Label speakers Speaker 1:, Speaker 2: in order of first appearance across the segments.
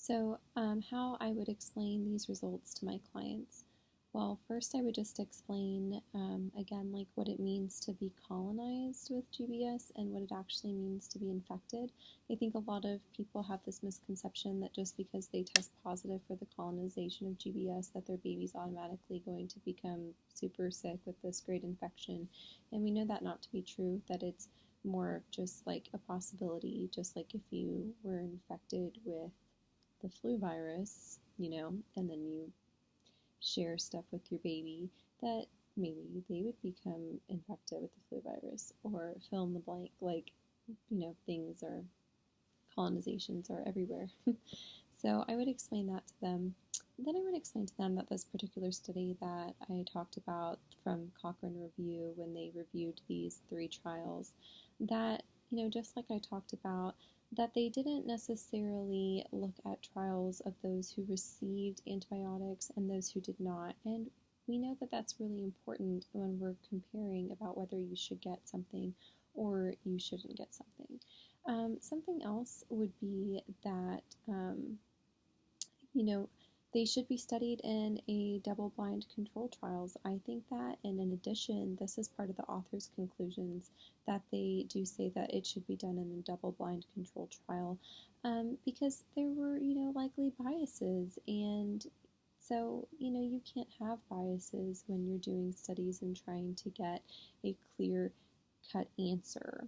Speaker 1: So, how I would explain these results to my clients? Well, first, I would just explain again, like what it means to be colonized with GBS and what it actually means to be infected. I think a lot of people have this misconception that just because they test positive for the colonization of GBS, that their baby's automatically going to become super sick with this great infection. And we know that not to be true, that it's more just like a possibility, just like if you were infected with the flu virus, and then you share stuff with your baby, that maybe they would become infected with the flu virus, or fill in the blank, like, things are, colonizations are everywhere. So I would explain that to them. Then I would explain to them that this particular study that I talked about from Cochrane Review, when they reviewed these 3 trials, that, just like I talked about, that they didn't necessarily look at trials of those who received antibiotics and those who did not. And we know that that's really important when we're comparing about whether you should get something or you shouldn't get something. Something else would be that, they should be studied in a double-blind control trials. I think that, and in addition, this is part of the author's conclusions, that they do say that it should be done in a double-blind control trial because there were, likely biases. And so, you can't have biases when you're doing studies and trying to get a clear-cut answer.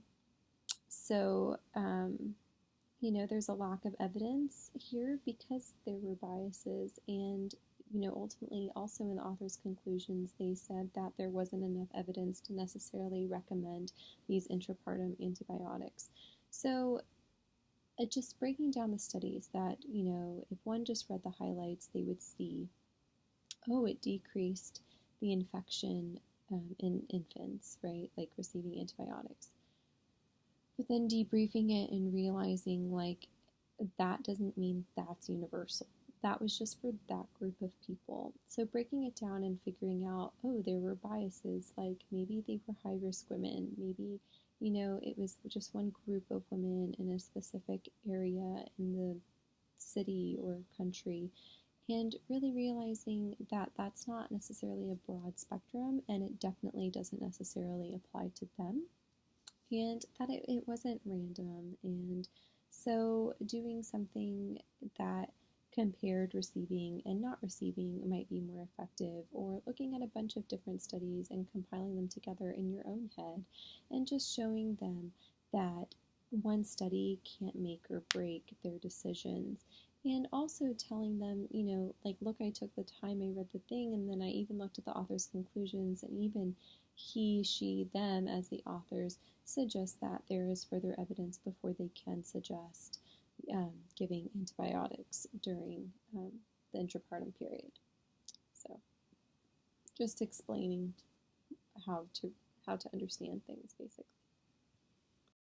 Speaker 1: So, there's a lack of evidence here because there were biases, and, ultimately also in the author's conclusions, they said that there wasn't enough evidence to necessarily recommend these intrapartum antibiotics. So, just breaking down the studies that, if one just read the highlights, they would see, oh, it decreased the infection in infants, right, like receiving antibiotics. But then debriefing it and realizing, like, that doesn't mean that's universal. That was just for that group of people. So breaking it down and figuring out, oh, there were biases, like maybe they were high-risk women, maybe, it was just one group of women in a specific area in the city or country, and really realizing that that's not necessarily a broad spectrum, and it definitely doesn't necessarily apply to them, and that it wasn't random. And so doing something that compared receiving and not receiving might be more effective, or looking at a bunch of different studies and compiling them together in your own head and just showing them that one study can't make or break their decisions. And also telling them, like, look, I took the time, I read the thing, and then I even looked at the author's conclusions, and even he, she, them as the authors suggest that there is further evidence before they can suggest giving antibiotics during the intrapartum period. So, just explaining how to understand things, basically.